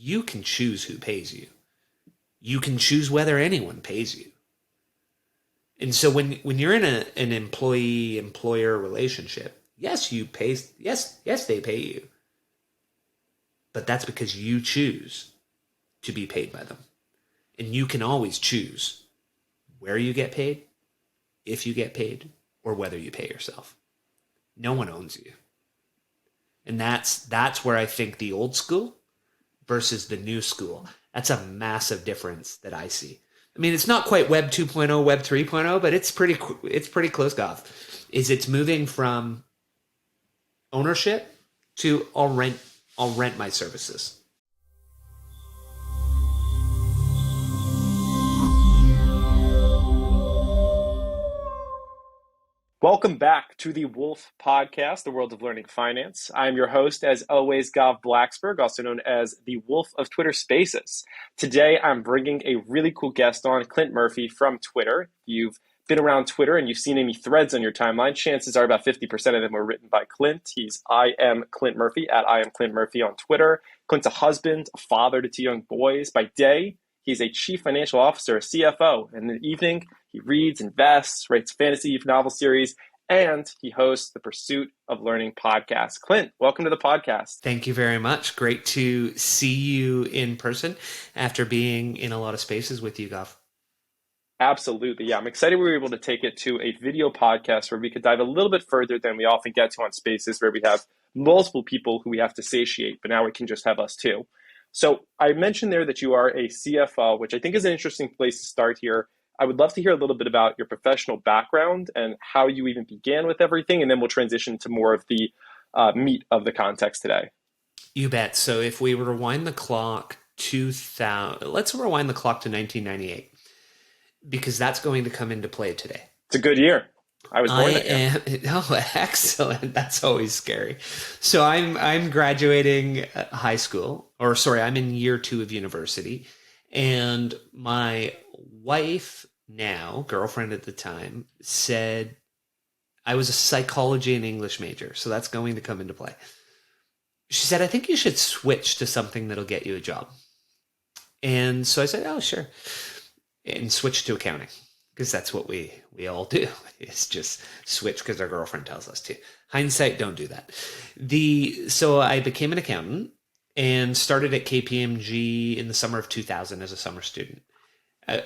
you can choose who pays you. You can choose whether anyone pays you. And so when you're in an employee employer relationship, yes, they pay you. But that's because you choose to be paid by them. And you can always choose where you get paid, if you get paid, or whether you pay yourself. No one owns you. And that's where I think the old school versus the new school, that's a massive difference that I see. I mean, it's not quite Web 2.0, Web 3.0, but it's pretty close, Goff. It's moving from ownership to I'll rent my services. Welcome back to the Wolf Podcast, the world of learning finance. I'm your host, as always, Gav Blacksburg, also known as the Wolf of Twitter Spaces. Today, I'm bringing a really cool guest on, Clint Murphy from Twitter. If you've been around Twitter and you've seen any threads on your timeline, chances are about 50% of them were written by Clint. He's I am Clint Murphy at I am Clint Murphy on Twitter. Clint's a husband, a father to two young boys. By day, he's a chief financial officer, a CFO. And in the evening, he reads, invests, writes fantasy novel series, and he hosts the Pursuit of Learning podcast. Clint, welcome to the podcast. Thank you very much. Great to see you in person after being in a lot of spaces with you, Goff. Absolutely. Yeah, I'm excited we were able to take it to a video podcast where we could dive a little bit further than we often get to on spaces where we have multiple people who we have to satiate, but now we can just have us two. So I mentioned there that you are a CFO, which I think is an interesting place to start here. I would love to hear a little bit about your professional background and how you even began with everything, and then we'll transition to more of the meat of the context today. You bet. So if we rewind the clock let's rewind the clock to 1998, because that's going to come into play today. It's a good year. I was born that year. Oh, excellent. That's always scary. So I'm graduating high school, I'm in year 2 of university, and my wife, now girlfriend at the time, said I was a psychology and English major, so that's going to come into play. She said, I think you should switch to something that'll get you a job. And so I said, oh, sure. And switch to accounting, because that's what we all do, is just switch because our girlfriend tells us to. Hindsight, don't do that. So I became an accountant and started at KPMG in the summer of 2000 as a summer student.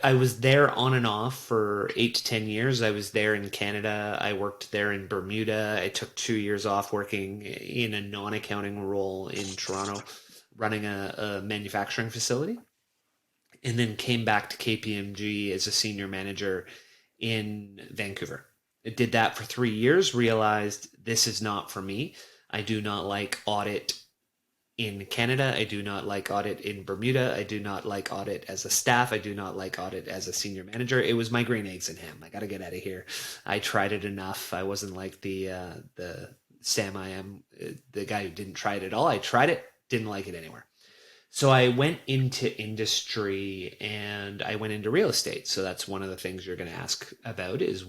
I was there on and off for 8 to 10 years. I was there in Canada. I worked there in Bermuda. I took 2 years off working in a non-accounting role in Toronto, running a manufacturing facility, and then came back to KPMG as a senior manager in Vancouver. I did that for 3 years, realized this is not for me. I do not like audit in Canada. I do not like audit in Bermuda. I do not like audit as a staff. I do not like audit as a senior manager. It was my green eggs and ham. I got to get out of here. I tried it enough. I wasn't like the Sam I am, the guy who didn't try it at all. I tried it, didn't like it anywhere. So I went into industry and I went into real estate. So that's one of the things you're going to ask about is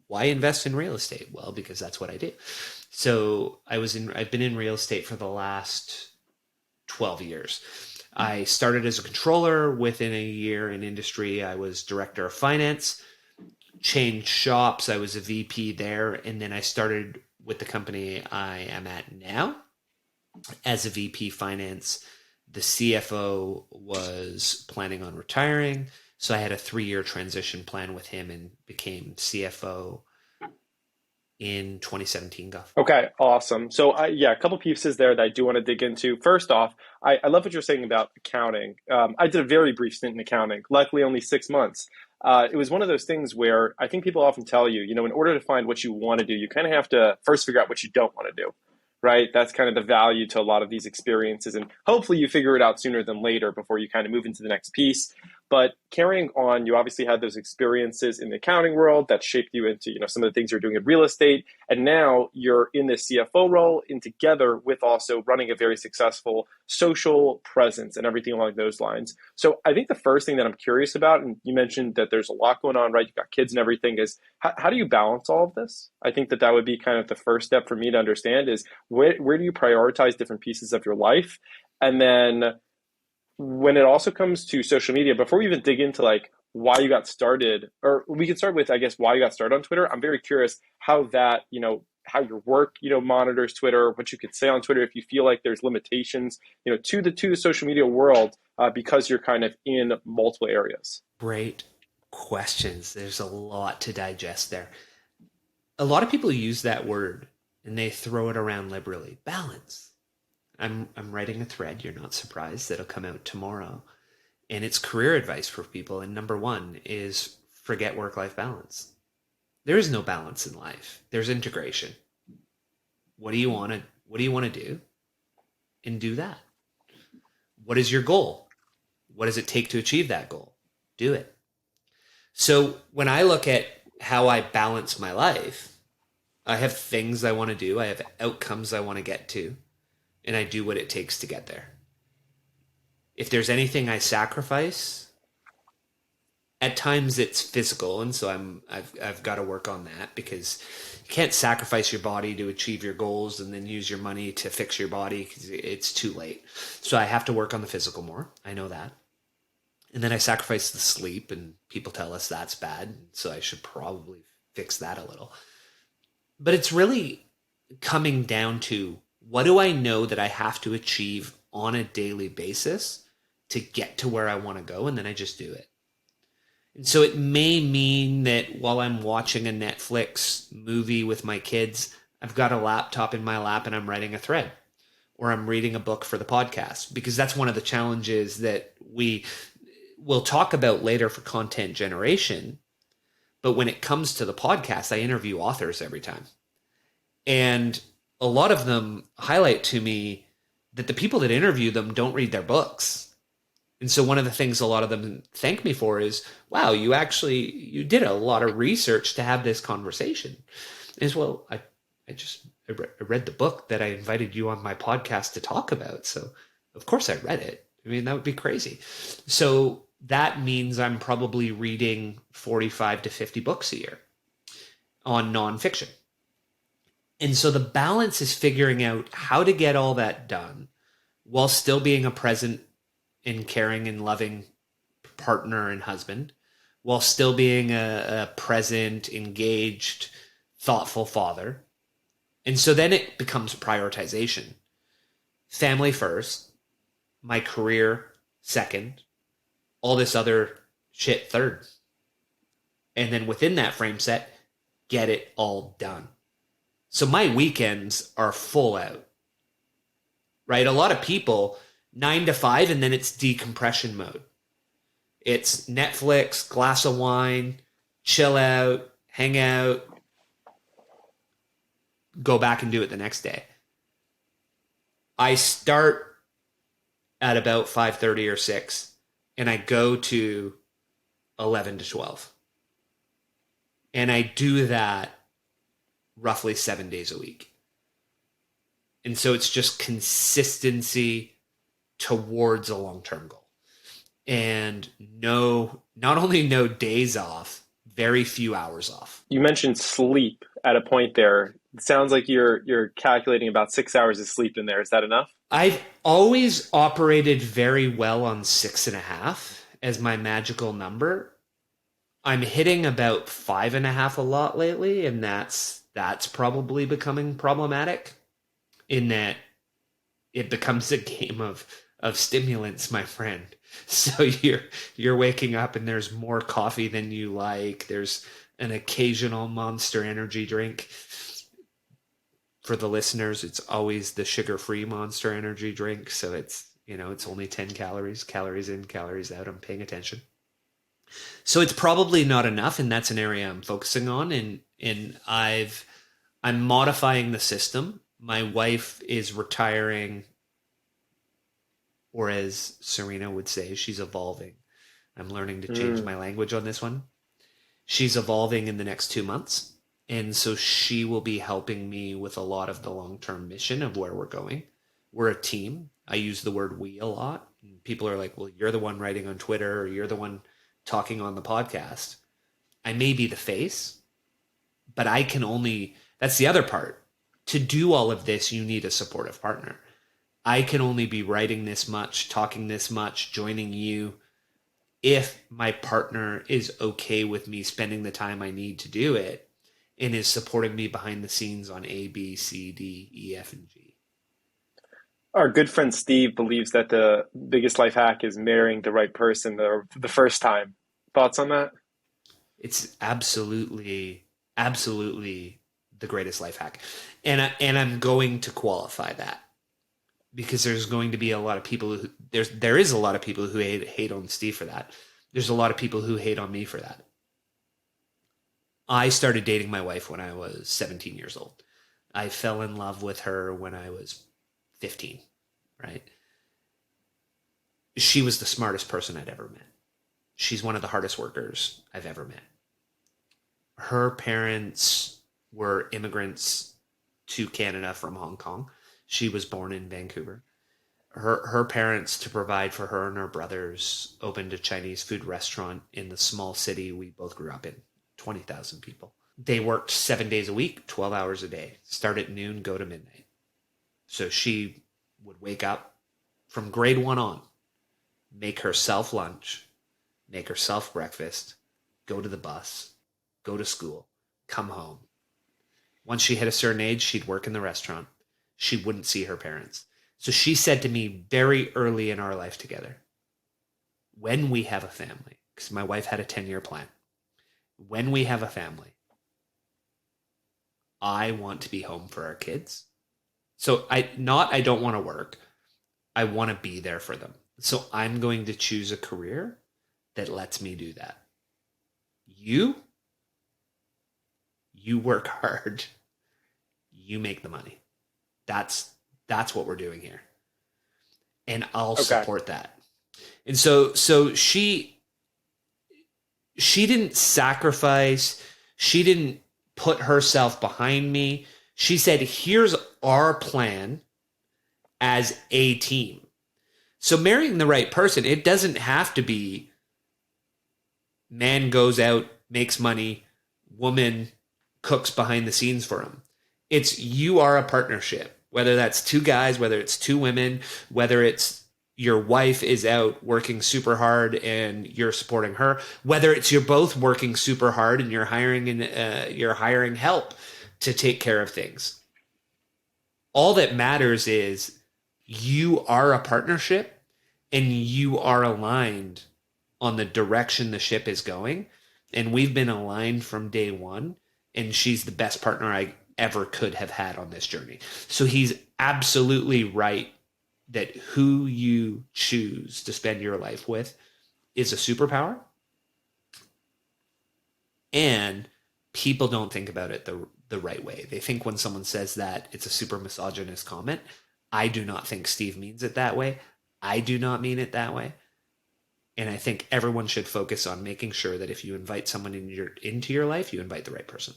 why invest in real estate? Well, because that's what I do. So I've been in real estate for the last 12 years. I started as a controller. Within a year in industry, I was director of finance, changed shops. I was a VP there. And then I started with the company I am at now as a VP finance. The CFO was planning on retiring. So I had a 3-year transition plan with him and became CFO in 2017, Goff. Okay, awesome. So a couple pieces there that I do want to dig into. First off, I love what you're saying about accounting. I did a very brief stint in accounting, luckily only 6 months. It was one of those things where I think people often tell you, in order to find what you want to do, you kind of have to first figure out what you don't want to do. Right? That's kind of the value to a lot of these experiences. And hopefully you figure it out sooner than later before you kind of move into the next piece. But carrying on, you obviously had those experiences in the accounting world that shaped you into, some of the things you're doing in real estate. And now you're in this CFO role and together with also running a very successful social presence and everything along those lines. So I think the first thing that I'm curious about, and you mentioned that there's a lot going on, right? You've got kids and everything, is how do you balance all of this? I think that would be kind of the first step for me to understand is where do you prioritize different pieces of your life? And then when it also comes to social media, before we even dig into like why you got started, or we can start with, I guess, why you got started on Twitter. I'm very curious how that, how your work, monitors Twitter, what you could say on Twitter if you feel like there's limitations, to the social media world, because you're kind of in multiple areas. Great questions. There's a lot to digest there. A lot of people use that word and they throw it around liberally. Balance. I'm writing a thread, you're not surprised, that'll come out tomorrow. And it's career advice for people. And number one is forget work-life balance. There is no balance in life. There's integration. What do you want to do? And do that. What is your goal? What does it take to achieve that goal? Do it. So when I look at how I balance my life, I have things I want to do, I have outcomes I want to get to, and I do what it takes to get there. If there's anything I sacrifice, at times it's physical, and so I've got to work on that, because you can't sacrifice your body to achieve your goals and then use your money to fix your body, because it's too late. So I have to work on the physical more. I know that. And then I sacrifice the sleep, and people tell us that's bad, so I should probably fix that a little. But it's really coming down to, what do I know that I have to achieve on a daily basis to get to where I want to go, and then I just do it. And so it may mean that while I'm watching a Netflix movie with my kids, I've got a laptop in my lap and I'm writing a thread, or I'm reading a book for the podcast, because that's one of the challenges that we will talk about later for content generation. But when it comes to the podcast, I interview authors every time. And a lot of them highlight to me that the people that interview them don't read their books. And so one of the things a lot of them thank me for is, wow, you did a lot of research to have this conversation. As well, I read the book that I invited you on my podcast to talk about. So of course I read it. I mean, that would be crazy. So that means I'm probably reading 45 to 50 books a year on nonfiction. And so the balance is figuring out how to get all that done while still being a present and caring and loving partner and husband, while still being a present, engaged, thoughtful father. And so then it becomes prioritization. Family first, my career second, all this other shit third. And then within that frame set, get it all done. So my weekends are full out, right? A lot of people, 9 to 5, and then it's decompression mode. It's Netflix, glass of wine, chill out, hang out, go back and do it the next day. I start at about 5:30 or 6, and I go to 11 to 12. And I do that roughly 7 days a week. And so it's just consistency towards a long-term goal. And not only no days off, very few hours off. You mentioned sleep at a point there. It sounds like you're calculating about 6 hours of sleep in there. Is that enough? I've always operated very well on 6.5 as my magical number. I'm hitting about 5.5 a lot lately, and that's probably becoming problematic, in that it becomes a game of stimulants, my friend. So you're waking up and there's more coffee than you like. There's an occasional Monster Energy drink. For the listeners, it's always the sugar-free Monster Energy drink. So it's only 10 calories, calories in, calories out. I'm paying attention. So it's probably not enough, and that's an area I'm focusing on. And I'm modifying the system. My wife is retiring, or as Serena would say, she's evolving. I'm learning to change my language on this one. She's evolving in the next 2 months. And so she will be helping me with a lot of the long-term mission of where we're going. We're a team. I use the word we a lot. People are like, well, you're the one writing on Twitter, or you're the one talking on the podcast. I may be the face, but that's the other part. To do all of this, you need a supportive partner. I can only be writing this much, talking this much, joining you if my partner is okay with me spending the time I need to do it and is supporting me behind the scenes on A, B, C, D, E, F, and G. Our good friend Steve believes that the biggest life hack is marrying the right person the first time. Thoughts on that? It's absolutely, absolutely the greatest life hack. And I'm going to qualify that because there's going to be a lot of people who there is a lot of people who hate on Steve for that. There's a lot of people who hate on me for that. I started dating my wife when I was 17 years old. I fell in love with her when I was 15, right? She was the smartest person I'd ever met. She's one of the hardest workers I've ever met. Her parents were immigrants to Canada from Hong Kong. She was born in Vancouver. Her parents, to provide for her and her brothers, opened a Chinese food restaurant in the small city we both grew up in, 20,000 people. They worked 7 days a week, 12 hours a day, start at noon, go to midnight. So she would wake up from grade 1 on, make herself lunch, make herself breakfast, go to the bus, go to school, come home. Once she hit a certain age, she'd work in the restaurant. She wouldn't see her parents. So she said to me very early in our life together, when we have a family, because my wife had a 10-year plan, when we have a family, I want to be home for our kids. So I don't want to work. I want to be there for them. So I'm going to choose a career that lets me do that. You work hard. You make the money. That's what we're doing here. And I'll support that. And so she didn't sacrifice. She didn't put herself behind me. She said, here's our plan as a team. So marrying the right person, it doesn't have to be man goes out, makes money, woman cooks behind the scenes for him. It's you are a partnership, whether that's two guys, whether it's two women, whether it's your wife is out working super hard and you're supporting her, whether it's you're both working super hard and you're hiring help to take care of things. All that matters is you are a partnership and you are aligned on the direction the ship is going. And we've been aligned from day one. And she's the best partner I ever could have had on this journey. So he's absolutely right that who you choose to spend your life with is a superpower. And people don't think about it the right way. They think when someone says that, it's a super misogynist comment. I do not think Steve means it that way. I do not mean it that way. And I think everyone should focus on making sure that if you invite someone into your life, you invite the right person.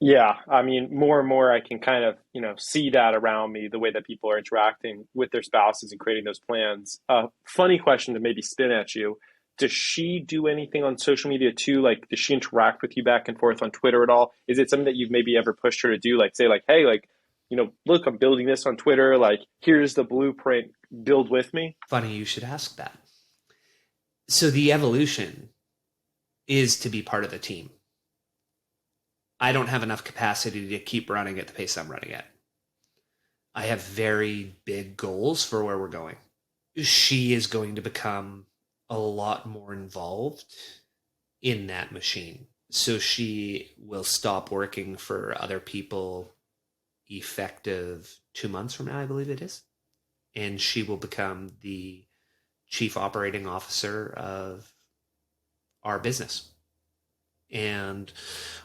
Yeah, I mean, more and more I can kind of, see that around me, the way that people are interacting with their spouses and creating those plans. Funny question to maybe spin at you. Does she do anything on social media too? Like, does she interact with you back and forth on Twitter at all? Is it something that you've maybe ever pushed her to do? Like, say, like, hey, like, look, I'm building this on Twitter. Like, here's the blueprint. Build with me. Funny you should ask that. So the evolution is to be part of the team. I don't have enough capacity to keep running at the pace I'm running at. I have very big goals for where we're going. She is going to become a lot more involved in that machine. So she will stop working for other people effective 2 months from now, I believe it is. And she will become the chief operating officer of our business. And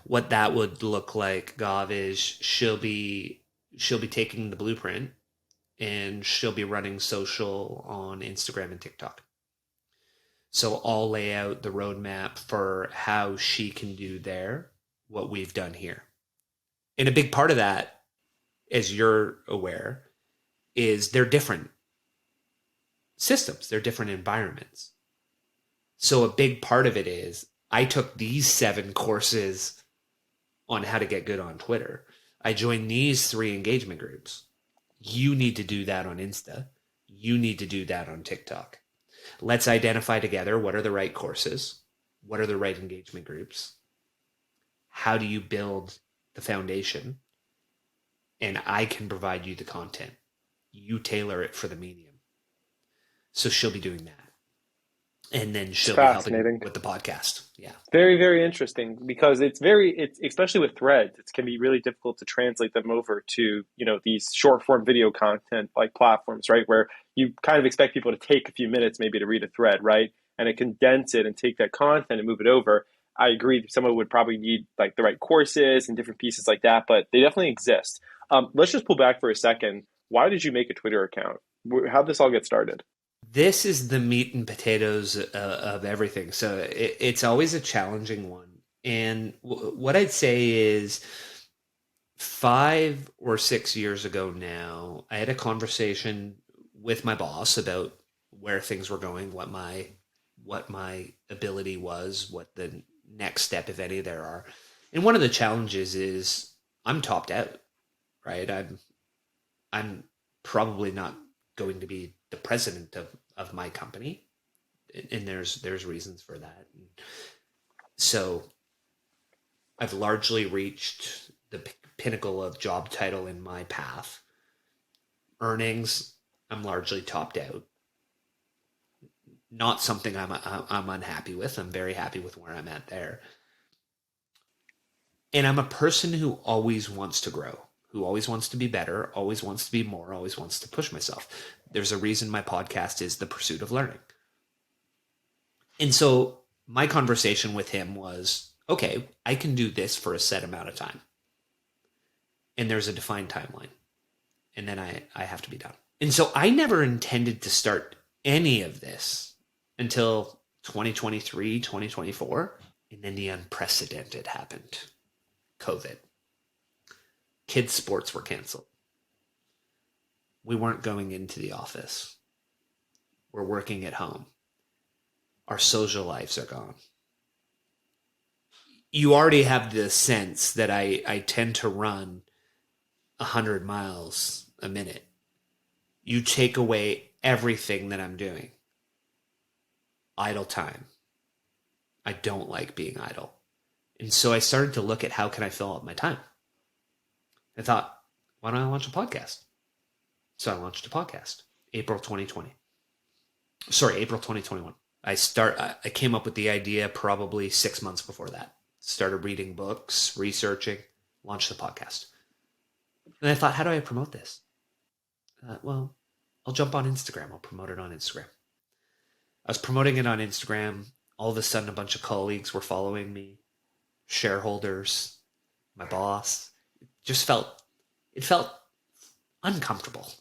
what that would look like, Gav, is she'll be taking the blueprint and she'll be running social on Instagram and TikTok. So I'll lay out the roadmap for how she can do there what we've done here. And a big part of that, as you're aware, is they're different systems. They're different environments. So a big part of it is I took these 7 courses on how to get good on Twitter. I joined these 3 engagement groups. You need to do that on Insta. You need to do that on TikTok. Let's identify together what are the right courses, what are the right engagement groups, how do you build the foundation, and I can provide you the content. You tailor it for the medium. So she'll be doing that. And then It's she'll be helping fascinating. with the podcast. Yeah. Very, very interesting because it's especially with threads, it can be really difficult to translate them over to, these short form video content like platforms, right? Where you kind of expect people to take a few minutes maybe to read a thread, right? And to condense it and take that content and move it over. I agree that someone would probably need like the right courses and different pieces like that, but they definitely exist. Let's just pull back for a second. Why did you make a Twitter account? How'd this all get started? This is the meat and potatoes of everything. So it's always a challenging one. And what I'd say is 5 or 6 years ago now, I had a conversation with my boss about where things were going, what my ability was, what the next step, if any, there are. And one of the challenges is I'm topped out, right? I'm probably not going to be the president of my company, and there's reasons for that. And so I've largely reached the pinnacle of job title in my path. Earnings, I'm largely topped out. Not something I'm unhappy with. I'm very happy with where I'm at there. And I'm a person who always wants to grow, who always wants to be better, always wants to be more, always wants to push myself. There's a reason my podcast is The Pursuit of Learning. And so my conversation with him was, okay, I can do this for a set amount of time. And there's a defined timeline. And then I have to be done. And so I never intended to start any of this until 2023, 2024. And then the unprecedented happened. COVID. Kids' sports were canceled. We weren't going into the office. We're working at home. Our social lives are gone. You already have the sense that I tend to run 100 miles a minute. You take away everything that I'm doing. Idle time. I don't like being idle. And so I started to look at how can I fill out my time. I thought, why don't I launch a podcast? So I launched a podcast, April 2020. Sorry, April 2021. I came up with the idea probably 6 months before that. Started reading books, researching, launched the podcast. And I thought, how do I promote this? Well, I'll jump on Instagram. I'll promote it on Instagram. I was promoting it on Instagram. All of a sudden, a bunch of colleagues were following me, shareholders, my boss. It felt uncomfortable.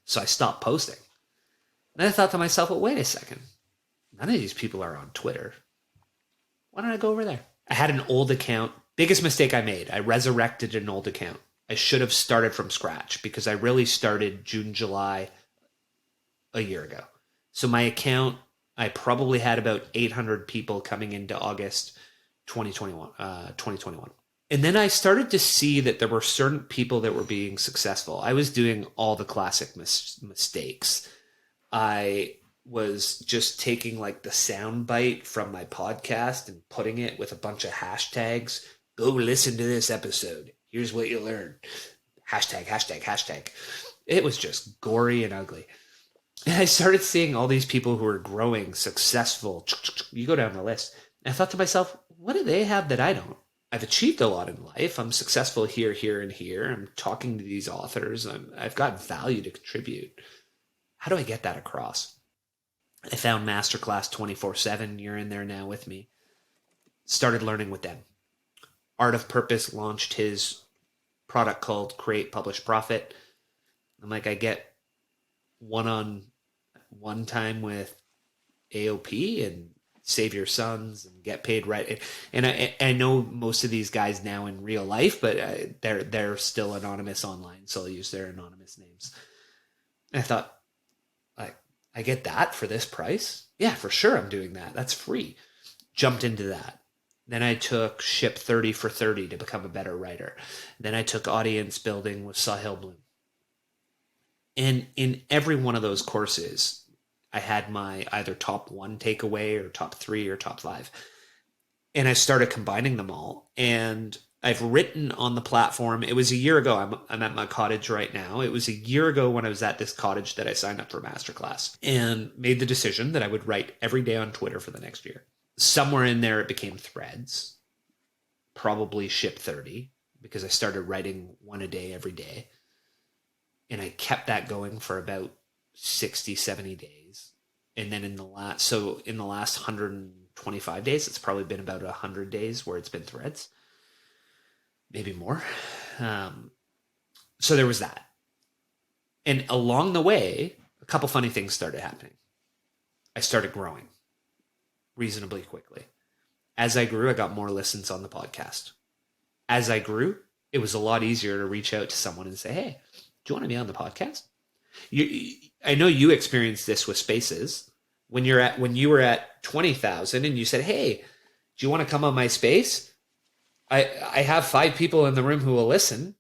So I stopped posting. And then I thought to myself, well, wait a second. None of these people are on Twitter. Why don't I go over there? I had an old account. Biggest mistake I made. I resurrected an old account. I should have started from scratch because I really started June, July a year ago. So my account, I probably had about 800 people coming into August 2021. And then I started to see that there were certain people that were being successful. I was doing all the classic mistakes. I was just taking like the sound bite from my podcast and putting it with a bunch of hashtags. Go listen to this episode. Here's what you learn. Hashtag, hashtag, hashtag. It was just gory and ugly. And I started seeing all these people who are growing, successful. You go down the list. And I thought to myself, what do they have that I don't? I've achieved a lot in life. I'm successful here, here, and here. I'm talking to these authors. I've got value to contribute. How do I get that across? I found Masterclass 24/7. You're in there now with me. Started learning with them. Art of Purpose launched his product called Create, Publish, Profit. I'm like, I get one-on-one time with AOP and Save Your Sons and get paid right. And I know most of these guys now in real life, but they're still anonymous online, so I'll use their anonymous names. And I thought, I get that for this price? Yeah, for sure I'm doing that. That's free. Jumped into that. Then I took Ship 30 for 30 to become a better writer. Then I took audience building with Sahil Bloom. And in every one of those courses, I had my either top one takeaway or top three or top five. And I started combining them all. And I've written on the platform. It was a year ago. I'm at my cottage right now. It was a year ago when I was at this cottage that I signed up for Masterclass and made the decision that I would write every day on Twitter for the next year. Somewhere in there, it became threads, probably Ship 30, because I started writing one a day every day. And I kept that going for about 60, 70 days. And then in the last 125 days, it's probably been about 100 days where it's been threads, maybe more. So there was that. And along the way, a couple funny things started happening. I started growing reasonably quickly. As I grew, I got more listens on the podcast. As I grew, it was a lot easier to reach out to someone and say, hey, do you want to be on the podcast? I know you experienced this with Spaces. When you were at 20,000 and you said, hey, do you want to come on my space? I have 5 people in the room who will listen.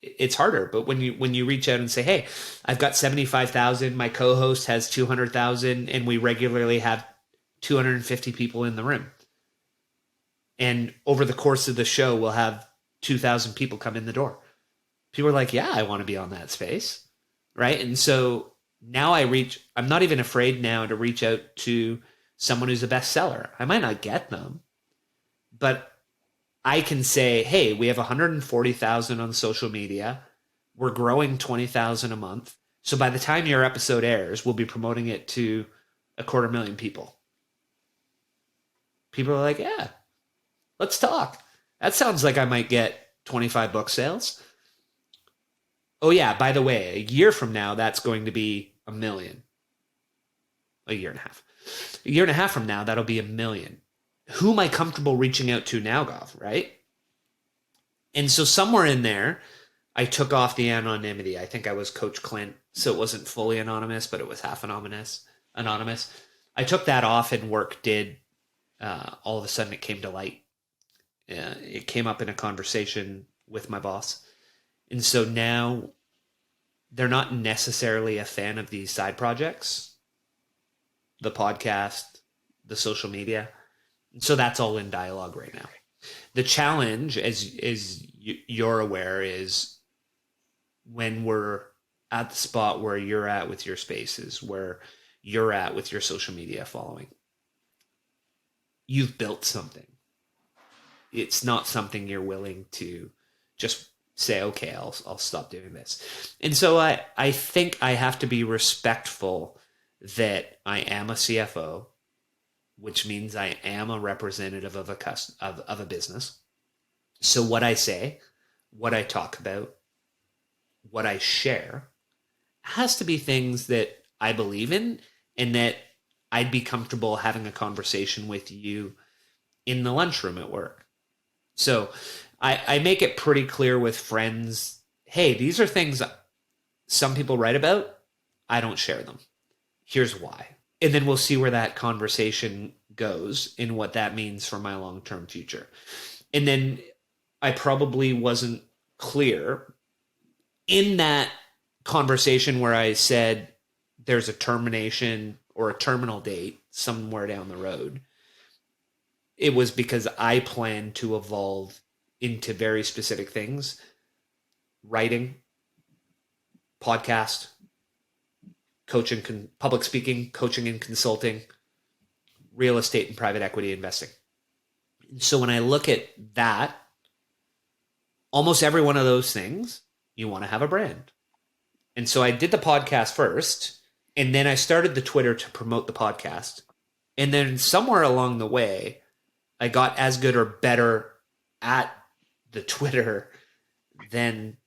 It's harder. But when you reach out and say, hey, I've got 75,000, my co-host has 200,000, and we regularly have 250 people in the room. And over the course of the show, we'll have 2,000 people come in the door. People are like, yeah, I want to be on that space. Right. And so now I'm not even afraid now to reach out to someone who's a bestseller. I might not get them, but I can say, hey, we have 140,000 on social media. We're growing 20,000 a month. So by the time your episode airs, we'll be promoting it to 250,000 people. People are like, yeah, let's talk. That sounds like I might get 25 book sales. Oh yeah, by the way, a year from now, that's going to be 1 million. A year and a half. A year and a half from now, that'll be 1 million. Who am I comfortable reaching out to now, Goff, right? And so somewhere in there, I took off the anonymity. I think I was Coach Clint, so it wasn't fully anonymous, but it was half anonymous. I took that off and work did. All of a sudden, it came to light. It came up in a conversation with my boss. And so now they're not necessarily a fan of these side projects, the podcast, the social media. And so that's all in dialogue right now. The challenge, as you're aware, is when we're at the spot where you're at with your spaces, where you're at with your social media following. You've built something. It's not something you're willing to just say, okay, I'll stop doing this. And so I think I have to be respectful that I am a CFO, which means I am a representative of a business. So what I say, what I talk about, what I share has to be things that I believe in and that I'd be comfortable having a conversation with you in the lunchroom at work. So I make it pretty clear with friends, hey, these are things some people write about. I don't share them. Here's why. And then we'll see where that conversation goes and what that means for my long-term future. And then I probably wasn't clear in that conversation where I said there's a termination or a terminal date somewhere down the road. It was because I plan to evolve into very specific things: writing, podcast, coaching, public speaking, coaching and consulting, real estate and private equity investing. And so when I look at that, almost every one of those things, you want to have a brand. And so I did the podcast first, and then I started the Twitter to promote the podcast. And then somewhere along the way, I got as good or better at the Twitter than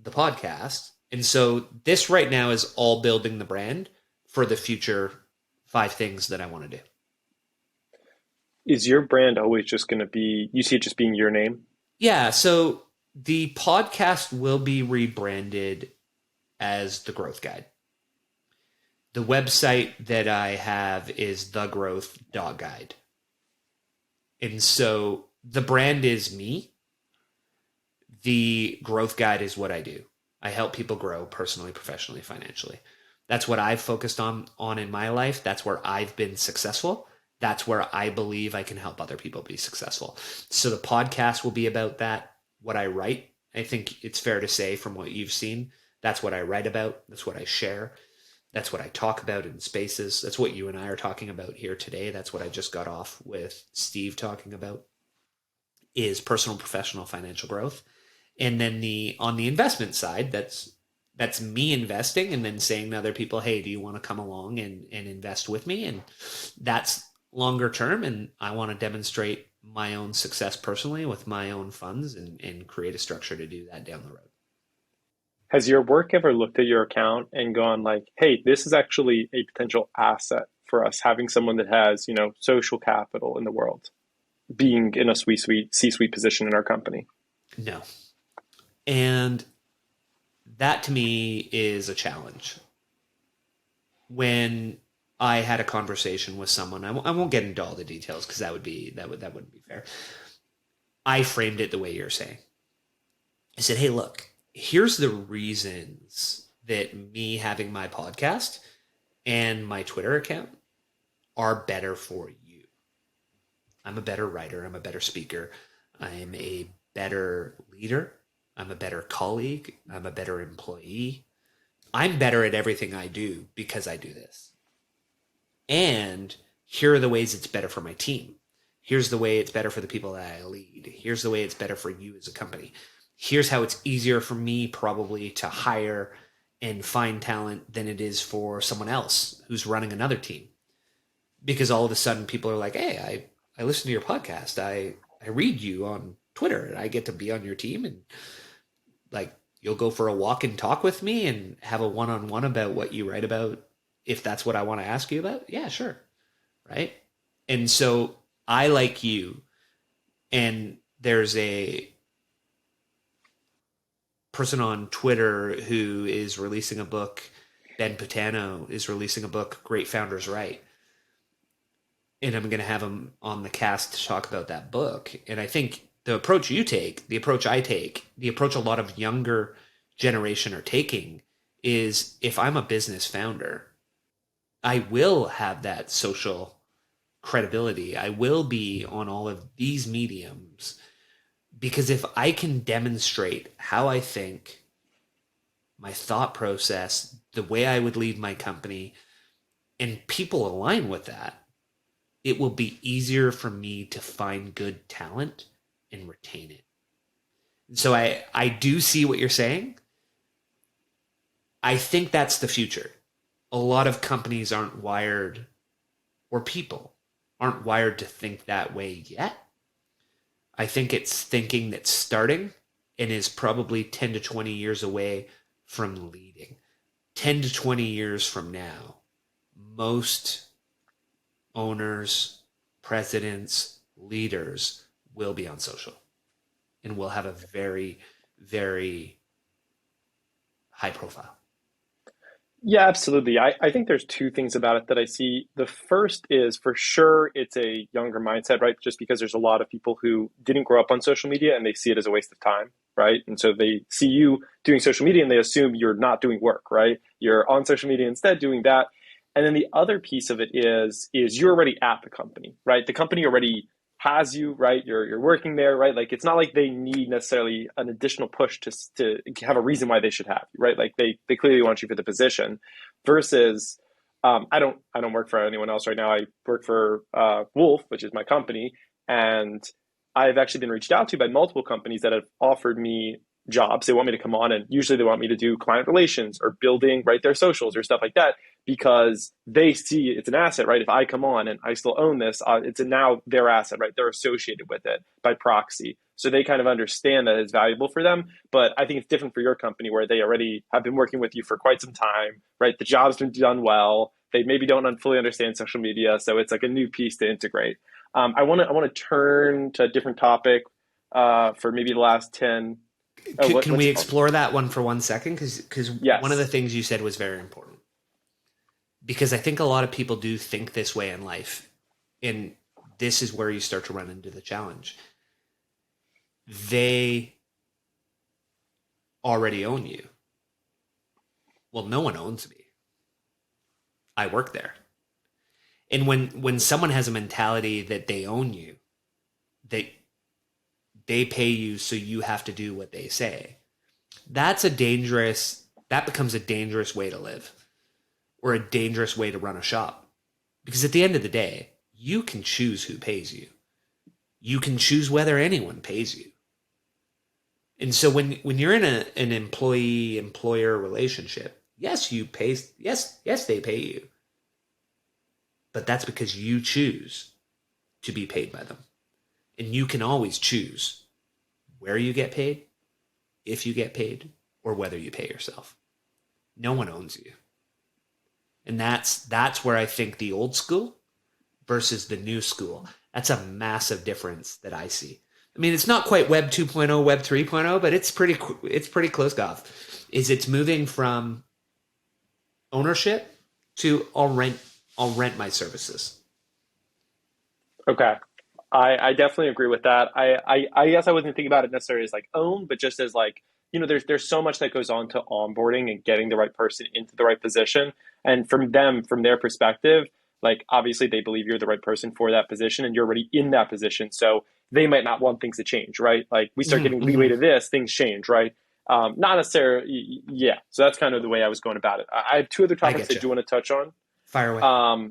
the podcast. And so this right now is all building the brand for the future 5 things that I want to do. Is your brand always just going to be, you see it just being your name? Yeah. So the podcast will be rebranded as The Growth Guide. The website that I have is thegrowth.guide. And so the brand is me. The Growth Guide is what I do. I help people grow personally, professionally, financially. That's what I've focused on in my life. That's where I've been successful. That's where I believe I can help other people be successful. So the podcast will be about that. What I write, I think it's fair to say from what you've seen, that's what I write about. That's what I share. That's what I talk about in spaces. That's what you and I are talking about here today. That's what I just got off with Steve talking about is personal, professional, financial growth. And then the on the investment side, that's me investing and then saying to other people, hey, do you want to come along and invest with me? And that's longer term. And I want to demonstrate my own success personally with my own funds and create a structure to do that down the road. Has your work ever looked at your account and gone like, hey, this is actually a potential asset for us, having someone that has, social capital in the world, being in a C-suite position in our company? No. And that to me is a challenge. When I had a conversation with someone, I won't get into all the details because that wouldn't be fair. I framed it the way you're saying. I said, hey, look, here's the reasons that me having my podcast and my Twitter account are better for you. I'm a better writer. I'm a better speaker. I'm a better leader. I'm a better colleague. I'm a better employee. I'm better at everything I do because I do this. And here are the ways it's better for my team. Here's the way it's better for the people that I lead. Here's the way it's better for you as a company. Here's how it's easier for me probably to hire and find talent than it is for someone else who's running another team. Because all of a sudden people are like, hey, I listen to your podcast. I read you on Twitter and I get to be on your team and like you'll go for a walk and talk with me and have a one-on-one about what you write about if that's what I want to ask you about. Yeah, sure. Right? And so I like you and there's a person on Twitter who is releasing a book. Ben Putano is releasing a book, Great Founders Write. And I'm going to have him on the cast to talk about that book. And I think the approach you take, the approach I take, the approach a lot of younger generation are taking is if I'm a business founder, I will have that social credibility. I will be on all of these mediums because if I can demonstrate how I think, my thought process, the way I would lead my company, and people align with that, it will be easier for me to find good talent and retain it. So I do see what you're saying. I think that's the future. A lot of companies aren't wired, or people aren't wired to think that way yet. I think it's thinking that's starting and is probably 10 to 20 years away from leading. 10 to 20 years from now, most owners, presidents, leaders will be on social and will have a very, very high profile. Yeah, absolutely. I think there's two things about it that I see. The first is for sure it's a younger mindset, right? Just because there's a lot of people who didn't grow up on social media and they see it as a waste of time, right? And so they see you doing social media and they assume you're not doing work, right? You're on social media instead doing that. And then the other piece of it is you're already at the company, right? The company already has you, right? You're working there, right? Like it's not like they need necessarily an additional push to have a reason why they should have you, right? Like they clearly want you for the position, versus I don't work for anyone else right now. I work for Wolf, which is my company, and I've actually been reached out to by multiple companies that have offered me jobs. They want me to come on, and usually they want me to do client relations or building, right, their socials or stuff like that, because they see it's an asset, right? If I come on and I still own this, it's now their asset, right? They're associated with it by proxy. So they kind of understand that it's valuable for them. But I think it's different for your company where they already have been working with you for quite some time, right? The job's been done well. They maybe don't fully understand social media. So it's like a new piece to integrate. I want to turn to a different topic for maybe the last 10. Can we explore that one for 1 second? Because one of the Yes. things you said was very important. Because I think a lot of people do think this way in life. And this is where you start to run into the challenge. They already own you. Well, no one owns me. I work there. And when someone has a mentality that they own you, they pay you so you have to do what they say. That becomes a dangerous way to live, or a dangerous way to run a shop. Because at the end of the day, you can choose who pays you. You can choose whether anyone pays you. And so when you're in an employee employer relationship, yes, they pay you. But that's because you choose to be paid by them. And you can always choose where you get paid, if you get paid, or whether you pay yourself. No one owns you. And that's where I think the old school versus the new school, that's a massive difference that I see. I mean, it's not quite Web 2.0, Web 3.0, but it's pretty close, Goff. It's moving from ownership to I'll rent my services. Okay. I definitely agree with that. I guess I wasn't thinking about it necessarily as like own, but just as like, there's so much that goes on to onboarding and getting the right person into the right position. And from their perspective, like obviously they believe you're the right person for that position and you're already in that position. So they might not want things to change, right? Like we start getting leeway to this, things change, right? Not necessarily, yeah. So that's kind of the way I was going about it. I have two other topics I do want to touch on. Fire away.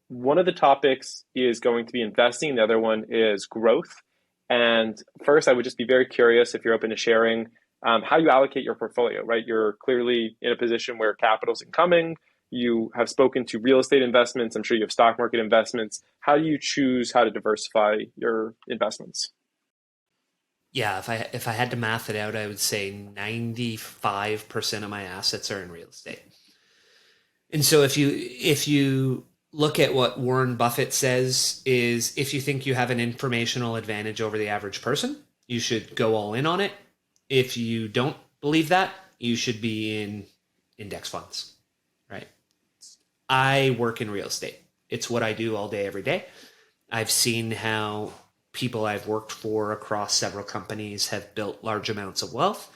One of the topics is going to be investing. The other one is growth. And first, I would just be very curious if you're open to sharing how you allocate your portfolio, right? You're clearly in a position where capital's incoming. You have spoken to real estate investments. I'm sure you have stock market investments. How do you choose how to diversify your investments? Yeah, if I had to math it out, I would say 95% of my assets are in real estate. And so if you look at what Warren Buffett says, is if you think you have an informational advantage over the average person, you should go all in on it. If you don't believe that, you should be in index funds, right? I work in real estate. It's what I do all day, every day. I've seen how people I've worked for across several companies have built large amounts of wealth,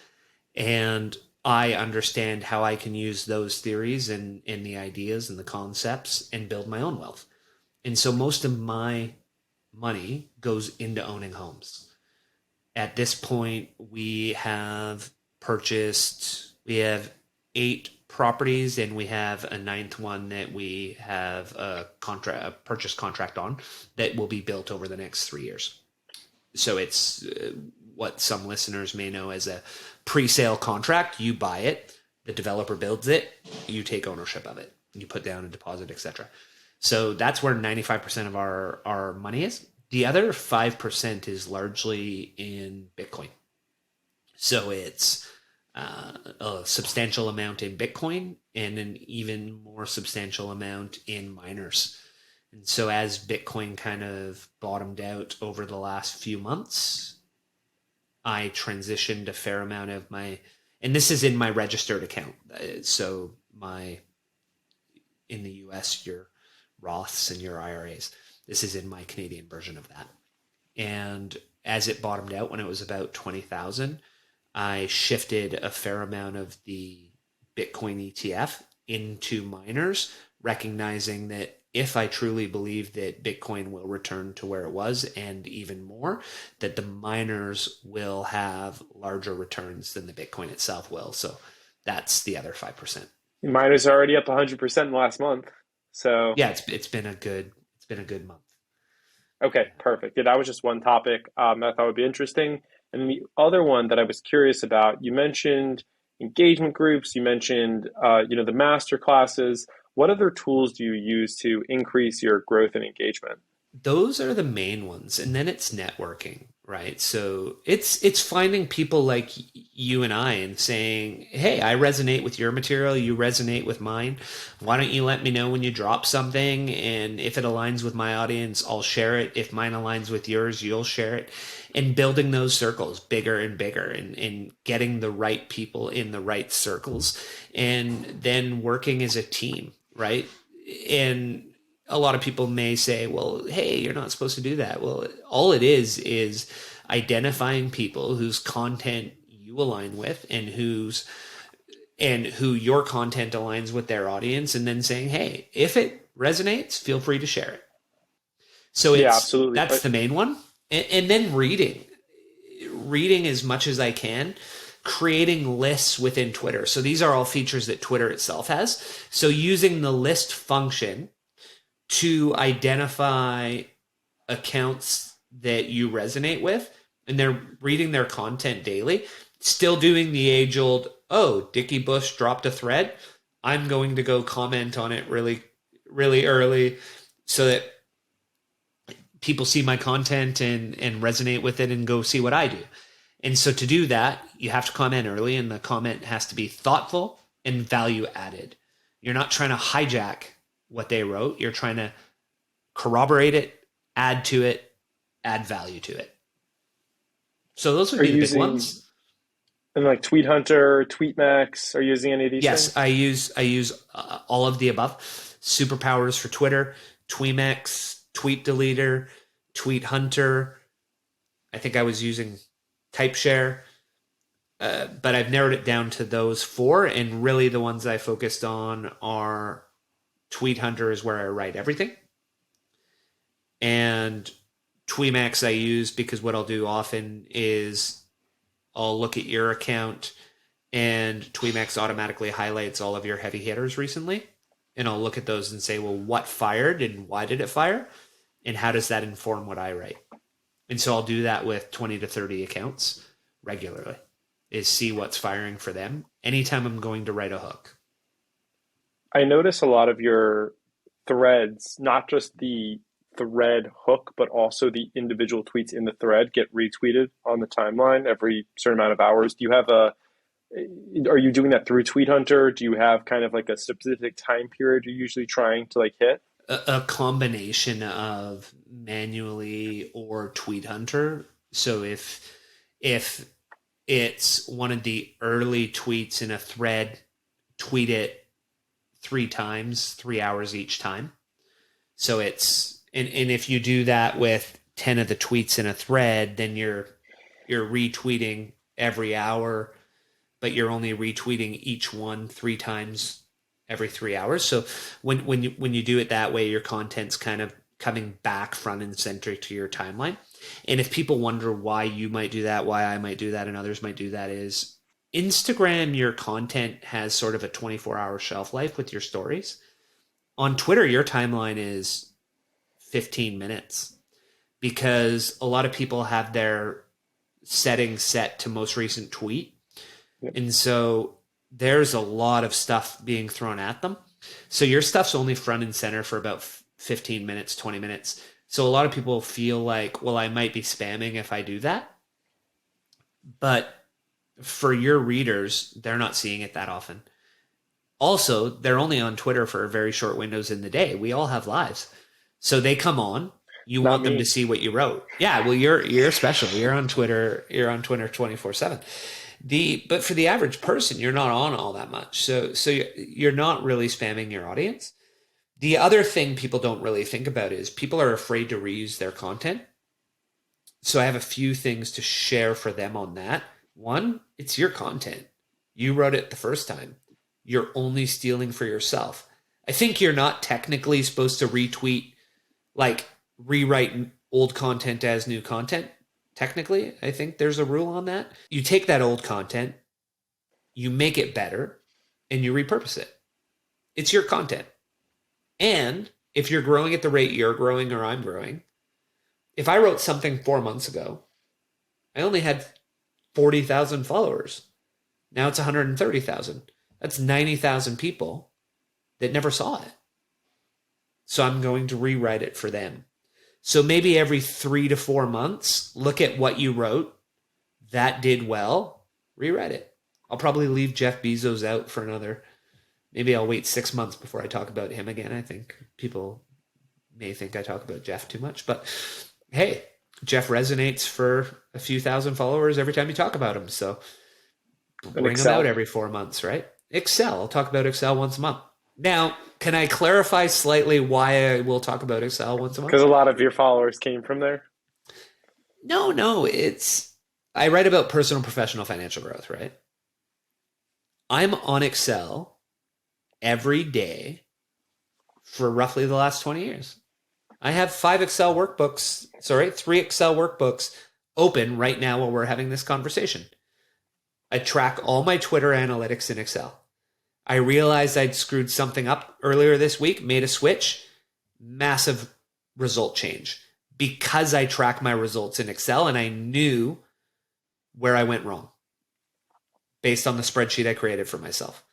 and I understand how I can use those theories and the ideas and the concepts and build my own wealth. And so most of my money goes into owning homes. At this point, we have 8 properties, and we have a 9th one that we have a purchase contract on that will be built over the next 3 years. So it's what some listeners may know as a pre-sale contract. You buy it, the developer builds it, you take ownership of it, you put down a deposit, etc. So that's where 95% of our money is. The other 5% is largely in Bitcoin. So it's a substantial amount in Bitcoin and an even more substantial amount in miners. And so as Bitcoin kind of bottomed out over the last few months, I transitioned a fair amount of my, and this is in my registered account. So in the US, your Roths and your IRAs. This is in my Canadian version of that. And as it bottomed out when it was about 20,000, I shifted a fair amount of the Bitcoin ETF into miners, recognizing that if I truly believe that Bitcoin will return to where it was and even more, that the miners will have larger returns than the Bitcoin itself will. So that's the other 5%. Miners are already up 100% in the last month. So yeah, it's been a good month. Okay, perfect. Yeah, that was just one topic I thought would be interesting. And the other one that I was curious about, you mentioned engagement groups, you mentioned the master classes. What other tools do you use to increase your growth and engagement? Those are the main ones, and then it's networking, right? So it's finding people like you and I and saying, hey, I resonate with your material, you resonate with mine. Why don't you let me know when you drop something? And if it aligns with my audience, I'll share it. If mine aligns with yours, you'll share it. And building those circles bigger and bigger, and getting the right people in the right circles, and then working as a team, right? And a lot of people may say, well, hey, you're not supposed to do that. Well, all it is identifying people whose content you align with and whose and who your content aligns with their audience, and then saying, hey, if it resonates, feel free to share it. So Yeah, absolutely. that's the main one. And then reading as much as I can, creating lists within Twitter. So these are all features that Twitter itself has. So using the list function to identify accounts that you resonate with, and they're reading their content daily, still doing the age old, oh, Dickie Bush dropped a thread, I'm going to go comment on it really, really early so that people see my content and resonate with it and go see what I do. And so to do that, you have to comment early, and the comment has to be thoughtful and value added. You're not trying to hijack what they wrote. You're trying to corroborate it, add to it, add value to it. So those would be the big ones. And like Tweet Hunter, TweetMax, are you using any of these Yes, things? I use all of the above. Superpowers for Twitter, TweetMax, Tweet Deleter, Tweet Hunter. I think I was using TypeShare, but I've narrowed it down to those 4, and really the ones I focused on are Tweet Hunter is where I write everything, and TweetMax I use because what I'll do often is I'll look at your account, and TweetMax automatically highlights all of your heavy hitters recently, and I'll look at those and say, well, what fired and why did it fire, and how does that inform what I write? And so I'll do that with 20 to 30 accounts regularly, is see what's firing for them anytime I'm going to write a hook. I notice a lot of your threads, not just the thread hook, but also the individual tweets in the thread get retweeted on the timeline every certain amount of hours. Are you doing that through Tweet Hunter? Do you have kind of like a specific time period you're usually trying to like hit? A combination of manually or Tweet Hunter. So if it's one of the early tweets in a thread, tweet it 3 times, 3 hours each time. So it's and if you do that with 10 of the tweets in a thread, then you're retweeting every hour, but you're only retweeting each one 3 times every 3 hours. So when you do it that way, your content's kind of coming back front and center to your timeline. And if people wonder why you might do that, why I might do that, and others might do that, is Instagram, your content has sort of a 24-hour shelf life with your stories. On Twitter, your timeline is 15 minutes because a lot of people have their settings set to most recent tweet. Yep. And so there's a lot of stuff being thrown at them. So your stuff's only front and center for about 15 minutes, 20 minutes. So a lot of people feel like, well, I might be spamming if I do that. But for your readers, they're not seeing it that often. Also, they're only on Twitter for very short windows in the day. We all have lives. So they come on, you Not want them me. to see what you wrote. Yeah, well, you're special. You're on Twitter 24/7. But for the average person, you're not on all that much. So you're not really spamming your audience. The other thing people don't really think about is people are afraid to reuse their content. So I have a few things to share for them on that. One, it's your content. You wrote it the first time. You're only stealing for yourself. I think you're not technically supposed to retweet, like rewrite old content as new content. Technically, I think there's a rule on that. You take that old content, you make it better, and you repurpose it. It's your content. And if you're growing at the rate you're growing or I'm growing, if I wrote something 4 months ago, I only had 40,000 followers. Now it's 130,000. That's 90,000 people that never saw it. So I'm going to rewrite it for them. So maybe every 3 to 4 months, look at what you wrote. That did well. Rewrite it. I'll probably leave Jeff Bezos out for another. Maybe I'll wait 6 months before I talk about him again. I think people may think I talk about Jeff too much. But hey, Jeff resonates for a few thousand followers every time you talk about him. So bring him out every 4 months, right? Excel. I'll talk about Excel once a month. Now, can I clarify slightly why I will talk about Excel once a month? Because a lot of your followers came from there. No, I write about personal, professional, financial growth, right? I'm on Excel every day for roughly the last 20 years. I have 3 Excel workbooks open right now while we're having this conversation. I track all my Twitter analytics in Excel. I realized I'd screwed something up earlier this week, made a switch, massive result change because I track my results in Excel and I knew where I went wrong based on the spreadsheet I created for myself.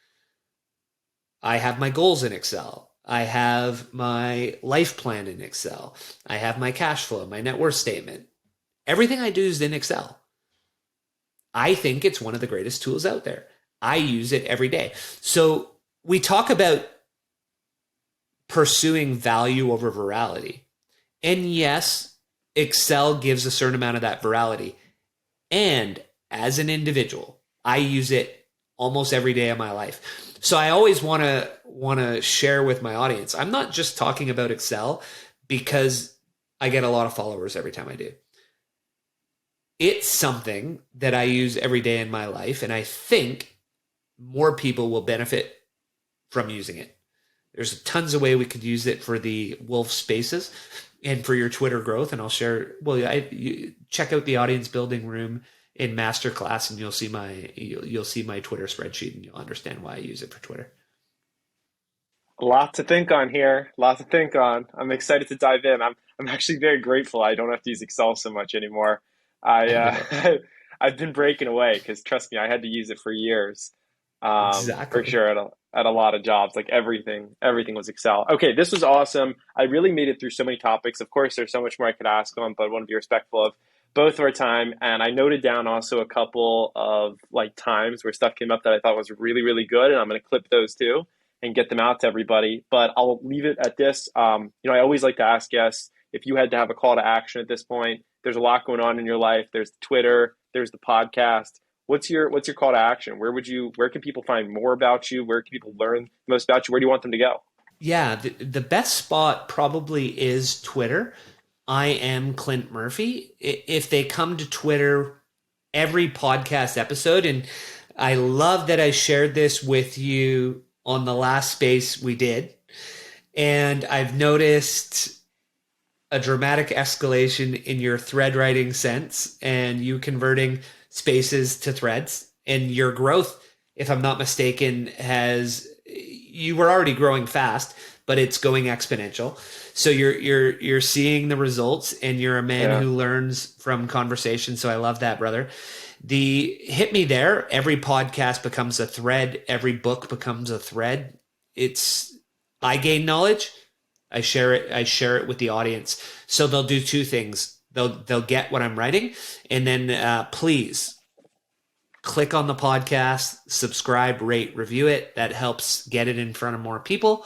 I have my goals in Excel. I have my life plan in Excel. I have my cash flow, my net worth statement. Everything I do is in Excel. I think it's one of the greatest tools out there. I use it every day. So we talk about pursuing value over virality. And yes, Excel gives a certain amount of that virality. And as an individual, I use it almost every day of my life. So I always want to share with my audience. I'm not just talking about Excel because I get a lot of followers every time I do. It's something that I use every day in my life, and I think more people will benefit from using it. There's tons of way we could use it for the Wolf Spaces and for your Twitter growth. And I'll share. Well, you check out the audience building room in masterclass, and you'll see my Twitter spreadsheet, and you'll understand why I use it for Twitter. A lot to think on here. A lot to think on. I'm excited to dive in. I'm actually very grateful I don't have to use Excel so much anymore. I've been breaking away because trust me, I had to use it for years. For Exactly. sure at a lot of jobs, like everything was Excel. Okay, this was awesome. I really made it through so many topics. Of course, there's so much more I could ask on, but I want to be respectful of both of our time. And I noted down also a couple of like times where stuff came up that I thought was really, really good. And I'm going to clip those too and get them out to everybody. But I'll leave it at this. I always like to ask guests if you had to have a call to action at this point. There's a lot going on in your life. There's Twitter, there's the podcast. What's your call to action? Where can people find more about you? Where can people learn most about you? Where do you want them to go? Yeah, the best spot probably is Twitter. I am Clint Murphy. If they come to Twitter, every podcast episode, and I love that I shared this with you on the last space we did, and I've noticed a dramatic escalation in your thread writing sense and you converting spaces to threads, and your growth, if I'm not mistaken, you were already growing fast, but it's going exponential. So you're seeing the results, and you're a man Yeah. who learns from conversation. So I love that, brother. The hit me there. Every podcast becomes a thread. Every book becomes a thread. I gain knowledge. I share it. I share it with the audience. So they'll do two things. They'll get what I'm writing, and then please click on the podcast, subscribe, rate, review it. That helps get it in front of more people.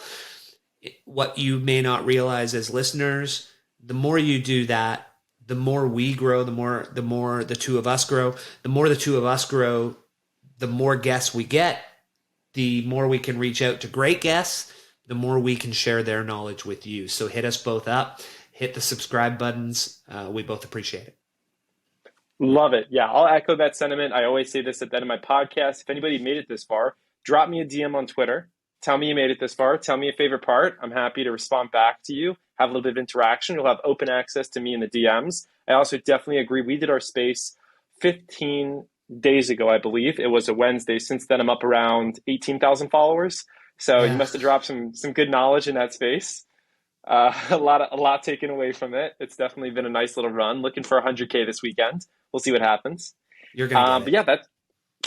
What you may not realize as listeners, the more you do that, the more we grow, the more the two of us grow. The more the two of us grow, the more guests we get, the more we can reach out to great guests, the more we can share their knowledge with you. So hit us both up, hit the subscribe buttons. We both appreciate it. Love it. Yeah, I'll echo that sentiment. I always say this at the end of my podcast. If anybody made it this far, drop me a DM on Twitter. Tell me you made it this far. Tell me a favorite part. I'm happy to respond back to you, have a little bit of interaction. You'll have open access to me in the DMs. I also definitely agree. We did our space 15 days ago, I believe. It was a Wednesday. Since then, I'm up around 18,000 followers. So you Yeah, must have dropped some good knowledge in that space. A lot taken away from it. It's definitely been a nice little run. Looking for 100K this weekend. We'll see what happens. you're going to get But it.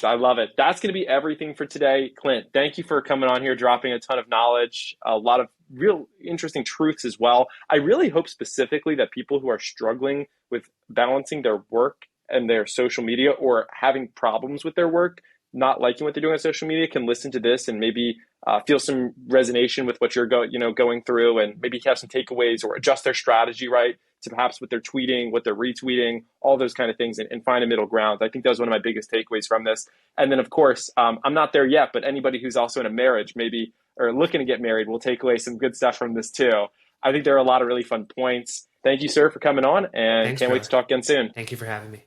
yeah, I love it. That's going to be everything for today. Clint, thank you for coming on here, dropping a ton of knowledge, a lot of real interesting truths as well. I really hope specifically that people who are struggling with balancing their work and their social media, or having problems with their work, not liking what they're doing on social media, can listen to this and maybe feel some resonation with what you're going through, and maybe have some takeaways or adjust their strategy, right, to perhaps what they're tweeting, what they're retweeting, all those kind of things, and find a middle ground. I think that was one of my biggest takeaways from this. And then, of course, I'm not there yet, but anybody who's also in a marriage, maybe, or looking to get married, will take away some good stuff from this too. I think there are a lot of really fun points. Thank you, sir, for coming on, and Thanks, can't wait brother. to talk again soon. Thank you for having me.